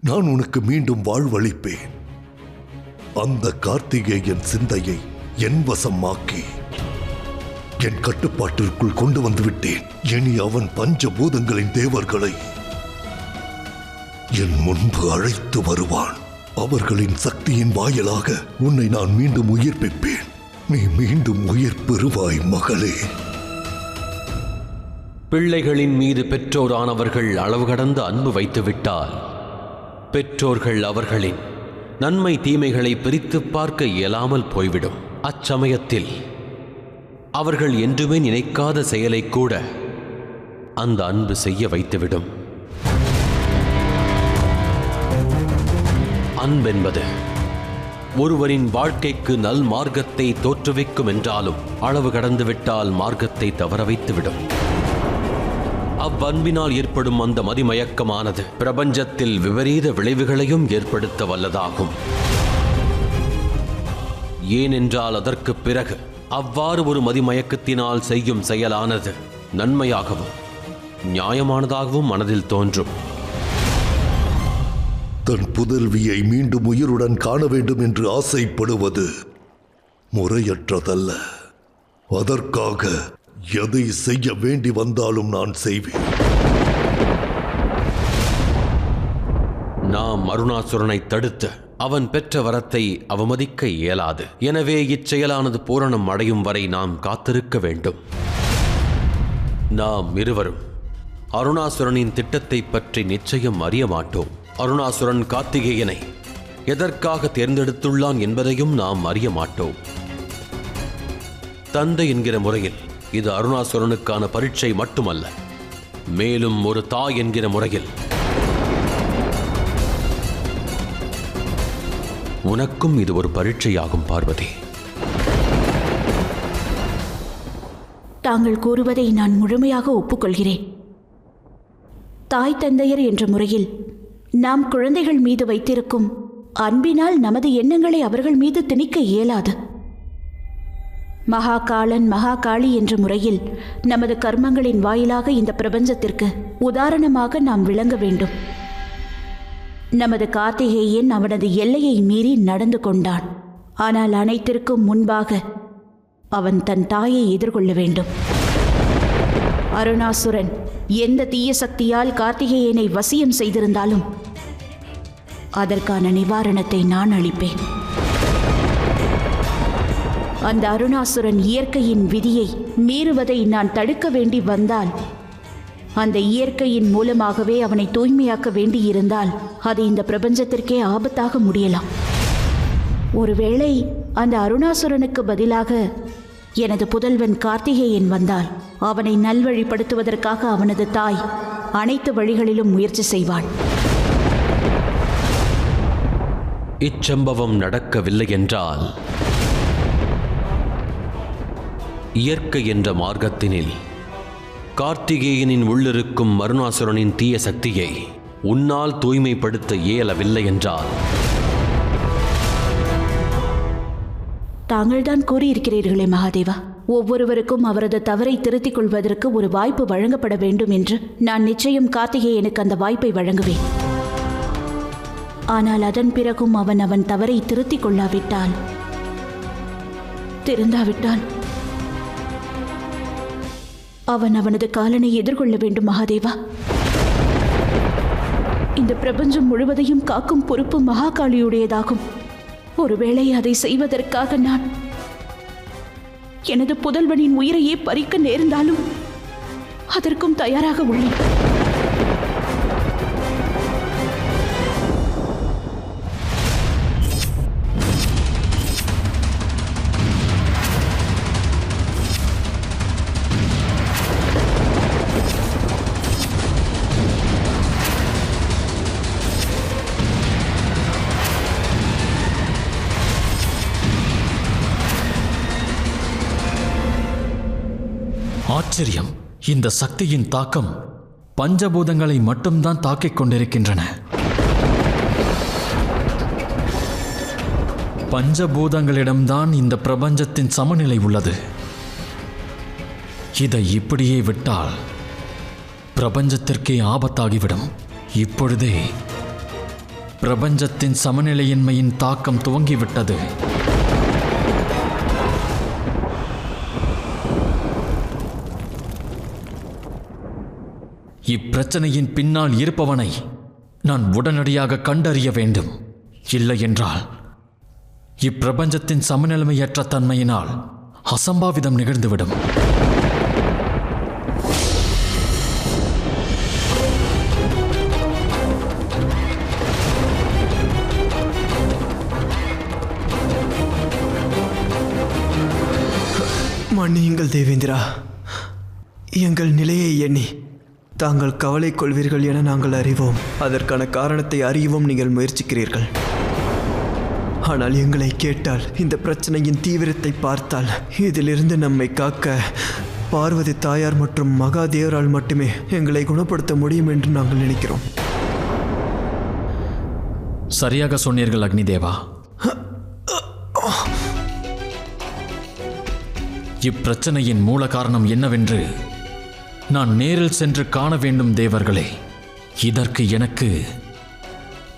நான் உனக்கு மீண்டும் வாழ்வளிப்பேன். அந்த கார்த்திகேயன் சிந்தையை என் வசமாக்கி என் கட்டுப்பாட்டிற்குள் கொண்டு வந்து விட்டேன். இனி அவன் பஞ்சபூதங்களின் தேவர்களை என் முன்பு அழைத்து வருவான். அவர்களின் சக்தியின் வாயிலாக உன்னை நான் மீண்டும் உயிர்ப்பிப்பேன். நீ மீண்டும் உயிர் பெறுவாய் மகளே. பிள்ளைகளின் மீது பெற்றோரானவர்கள் அளவு கடந்த அன்பு வைத்துவிட்டால் பெற்றோர்கள் அவர்களின் நன்மை தீமைகளை பிரித்து பார்க்க இயலாமல் போய்விடும். அச்சமயத்தில் அவர்கள் என்றுமே நினைக்காத செயலை கூட அந்த அன்பு செய்ய வைத்துவிடும். அன்பென்பது ஒருவரின் வாழ்க்கைக்கு நல் மார்க்கத்தை தோற்றுவிக்கும் என்றாலும் அளவு கடந்துவிட்டால் மார்க்கத்தை தவற வைத்துவிடும். அவ்வன்பினால் ஏற்படும் அந்த மதிமயக்கமானது பிரபஞ்சத்தில் விபரீத விளைவுகளையும் ஏற்படுத்த வல்லதாகும். ஏனென்றால் அதற்கு பிறகு அவ்வாறு ஒரு மதிமயக்கத்தினால் செய்யும் செயலானது நன்மையாகவும் நியாயமானதாகவும் மனதில் தோன்றும். தன் புதல்வியை மீண்டும் உயிருடன் காண வேண்டும் என்று ஆசைப்படுவது முறையற்றதல்ல. அதற்காக எதை செய்ய வேண்டி வந்தாலும் நான் செய்வேன். நாம் அருணாசுரனை தடுத்து அவன் பெற்ற வரத்தை அவமதிக்க இயலாது. எனவே இச்செயலானது பூரணம் அடையும் வரை நாம் காத்திருக்க வேண்டும். நாம் இருவரும் அருணாசுரனின் திட்டத்தை பற்றி நிச்சயம் அறிய மாட்டோம். அருணாசுரன் கார்த்திகேயனை எதற்காக தேர்ந்தெடுத்துள்ளான் என்பதையும் நாம் அறிய மாட்டோம். தந்தை என்கிற முறையில் இது அருணாசுரனுக்கான பரீட்சை மட்டுமல்ல, மேலும் ஒரு தாய் என்கிற முறையில் உனக்கும் இது ஒரு பரீட்சையாகும் பார்வதி. தாங்கள் கூறுவதை நான் முழுமையாக ஒப்புக்கொள்கிறேன். தாய் தந்தையர் என்ற முறையில் நாம் குழந்தைகள் மீது வைத்திருக்கும் அன்பினால் நமது எண்ணங்களை அவர்கள் மீது திணிக்க இயலாது. மகாகாலன் மகாகாளி என்ற முறையில் நமது கர்மங்களின் வாயிலாக இந்த பிரபஞ்சத்திற்கு உதாரணமாக நாம் விளங்க வேண்டும். நமது கார்த்திகேயன் அவனது எல்லையை மீறி நடந்து கொண்டான். ஆனால் அனைத்திற்கும் முன்பாக அவன் தன் தாயை எதிர்கொள்ள வேண்டும். அருணாசுரன் எந்த தீய சக்தியால் கார்த்திகேயனை வசியம் செய்திருந்தாலும் அதற்கான நிவாரணத்தை நான் அளிப்பேன். அந்த அருணாசுரன் இயற்கையின் விதியை மீறுவதை நான் தடுக்க வேண்டி வந்தால், அந்த இயற்கையின் மூலமாகவே அவனை தூய்மையாக்க வேண்டியிருந்தால் அது இந்த பிரபஞ்சத்திற்கே ஆபத்தாக முடியலாம். ஒருவேளை அந்த அருணாசுரனுக்கு பதிலாக எனது புதல்வன் கார்த்திகேயன் வந்தால் அவனை நல்வழிப்படுத்துவதற்காக அவனது தாய் அனைத்து வழிகளிலும் முயற்சி செய்வாள். இச்சம்பவம் நடக்கவில்லை என்றால் இயற்கை என்ற மார்க்கத்தினில் கார்த்திகேயனின் உள்ளிருக்கும் அருணாசுரனின் தீய சக்தியை உன்னால் தூய்மைப்படுத்த இயலவில்லை என்றால் தாங்கள்தான் கூறியிருக்கிறீர்களே மகாதேவா, ஒவ்வொருவருக்கும் அவரது தவறை திருத்திக் கொள்வதற்கு ஒரு வாய்ப்பு வழங்கப்பட வேண்டும் என்று. நான் நிச்சயம் கார்த்திகேயனுக்கு அந்த வாய்ப்பை வழங்குவேன். ஆனால் அதன் பிறகும் அவன் தவறை திருத்திக் கொள்ளாவிட்டால், திருந்தாவிட்டால் அவனது காலனை எதிர்கொள்ள வேண்டும் மகாதேவா. இந்த பிரபஞ்சம் முழுவதையும் காக்கும் பொறுப்பு மகாகாளியுடையதாகும். ஒருவேளை அதை செய்வதற்காக நான் எனது புதல்வனின் உயிரையே பறிக்க நேர்ந்தாலும் அதற்கும் தயாராக உள்ளேன். ஆச்சரியம்! இந்த சக்தியின் தாக்கம் பஞ்சபூதங்களை மட்டும்தான் தாக்கிக் கொண்டிருக்கின்றன. பஞ்சபூதங்களிடம்தான் இந்த பிரபஞ்சத்தின் சமநிலை உள்ளது. இதை இப்படியே விட்டால் பிரபஞ்சத்திற்கே ஆபத்தாகிவிடும். இப்பொழுதே பிரபஞ்சத்தின் சமநிலையின்மையின் தாக்கம் துவங்கிவிட்டது. இப்பிரச்சனையின் பின்னால் இருப்பவனை நான் உடனடியாக கண்டறிய வேண்டும். இல்லை என்றால் இப்பிரபஞ்சத்தின் சமநிலைமையற்ற தன்மையினால் அசம்பாவிதம் நிகழ்ந்துவிடும். மன்னியுங்கள் தேவேந்திரா, எங்கள் நிலையை எண்ணி தாங்கள் கவலை கொள்வீர்கள் என நாங்கள் அறிவோம். அதற்கான காரணத்தை அறியவும் நீங்கள் முயற்சிக்கிறீர்கள். ஆனால் எங்களை கேட்டால், இந்த பிரச்சனையின் தீவிரத்தை பார்த்தால், இதிலிருந்து நம்மை காக்க பார்வதி தாயார் மற்றும் மகாதேவரால் மட்டுமே எங்களை குணப்படுத்த முடியும் என்று நாங்கள் நினைக்கிறோம். சரியாக சொன்னீர்கள் அக்னிதேவா. இப்பிரச்சனையின் மூல காரணம் என்னவென்று நான் நேரில் சென்று காண வேண்டும் தேவர்களே. இதற்கு எனக்கு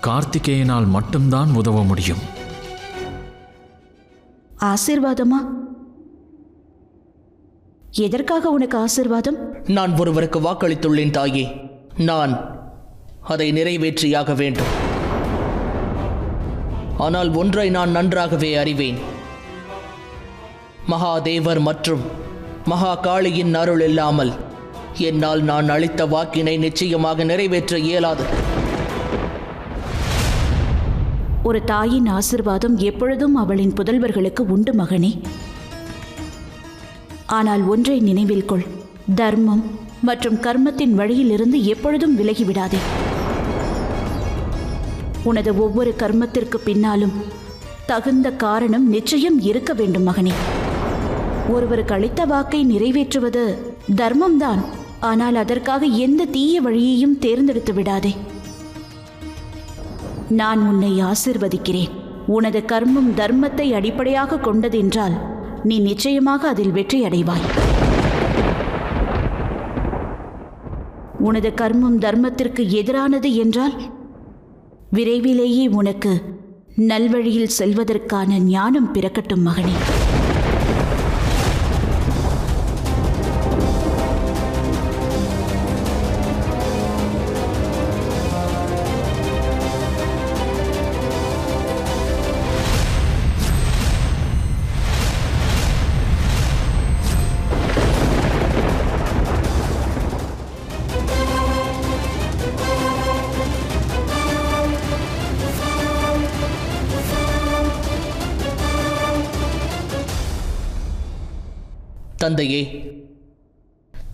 கார்த்திகேயனால் மட்டும்தான் உதவ முடியும். ஆசீர்வாதமா? எதற்காக உனக்கு ஆசீர்வாதம்? நான் ஒருவருக்கு வாக்களித்துள்ளேன் தாயே. நான் அதை நிறைவேற்றியாக வேண்டும். ஆனால் ஒன்றை நான் நன்றாகவே அறிவேன். மகாதேவர் மற்றும் மகா காளியின் அருள் இல்லாமல் என்னால் நான் அளித்த வாக்கினை நிச்சயமாக நிறைவேற்ற இயலாது. ஒரு தாயின் ஆசீர்வாதம் எப்பொழுதும் அவளின் புதல்வர்களுக்கு உண்டு மகனே. ஆனால் ஒன்றை நினைவில் கொள், தர்மம் மற்றும் கர்மத்தின் வழியிலிருந்து எப்பொழுதும் விலகிவிடாதே. உனது ஒவ்வொரு கர்மத்திற்கு பின்னாலும் தகுந்த காரணம் நிச்சயம் இருக்க வேண்டும் மகனே. ஒருவருக்கு அளித்த வாக்கை நிறைவேற்றுவது தர்மம்தான். ஆனால் அதற்காக எந்த தீய வழியையும் தேர்ந்தெடுத்து விடாதே. நான் உன்னை ஆசீர்வதிக்கிறேன். உனது கர்மம் தர்மத்தை அடிப்படையாக கொண்டதென்றால் நீ நிச்சயமாக அதில் வெற்றி அடைவாய். உனது கர்மம் தர்மத்திற்கு எதிரானது என்றால் விரைவிலேயே உனக்கு நல்வழியில் செல்வதற்கான ஞானம் பிறக்கட்டும் மகனே. தந்தையே,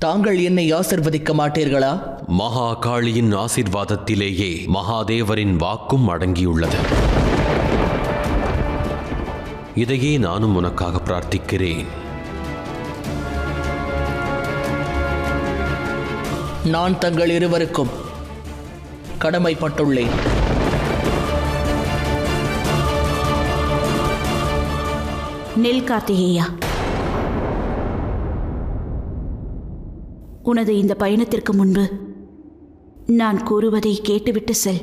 தாங்கள் என்னை ஆசிர்வதிக்க மாட்டீர்களா? மகா காளியின் ஆசீர்வாதத்திலேயே மகாதேவரின் வாக்கும் அடங்கியுள்ளது. இதையே நானும் உனக்காக பிரார்த்திக்கிறேன். நான் தங்கள் இருவருக்கும் கடமைப்பட்டுள்ளேன். நெல் கார்த்திகேயா, உனது இந்த பயணத்திற்கு முன்பு நான் கூறுவதை கேட்டுவிட்டு செல்.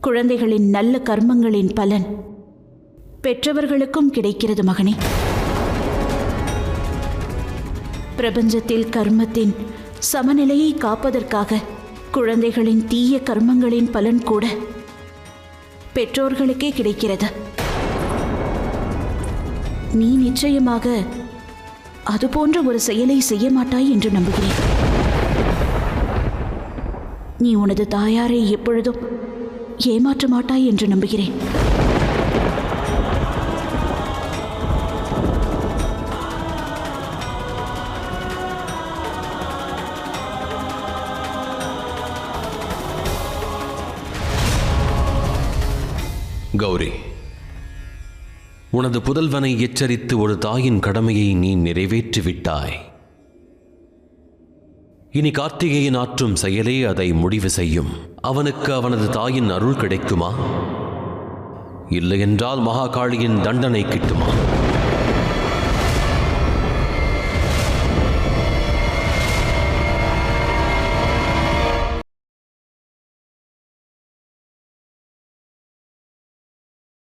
குழந்தைகளின் நல்ல கர்மங்களின் பலன் பெற்றவர்களுக்கும் கிடைக்கிறது மகனே. பிரபஞ்சத்தில் கர்மத்தின் சமநிலையை காப்பதற்காக குழந்தைகளின் தீய கர்மங்களின் பலன் கூட பெற்றோர்களுக்கே கிடைக்கிறது. நீ நிச்சயமாக அதுபோன்ற ஒரு செயலை செய்ய மாட்டாய் என்று நம்புகிறேன். நீ உனது தாயாரை எப்பொழுதும் ஏமாற்ற மாட்டாய் என்று நம்புகிறேன். கௌரி, உனது புதல்வனை எச்சரித்து ஒரு தாயின் கடமையை நீ நிறைவேற்றிவிட்டாய். இனி கார்த்திகேயன் ஆற்றும் செயலே அதை முடிவு செய்யும். அவனுக்கு அவனது தாயின் அருள் கிடைக்குமா, இல்லையென்றால் மகாகாளியின் தண்டனை கிட்டுமா?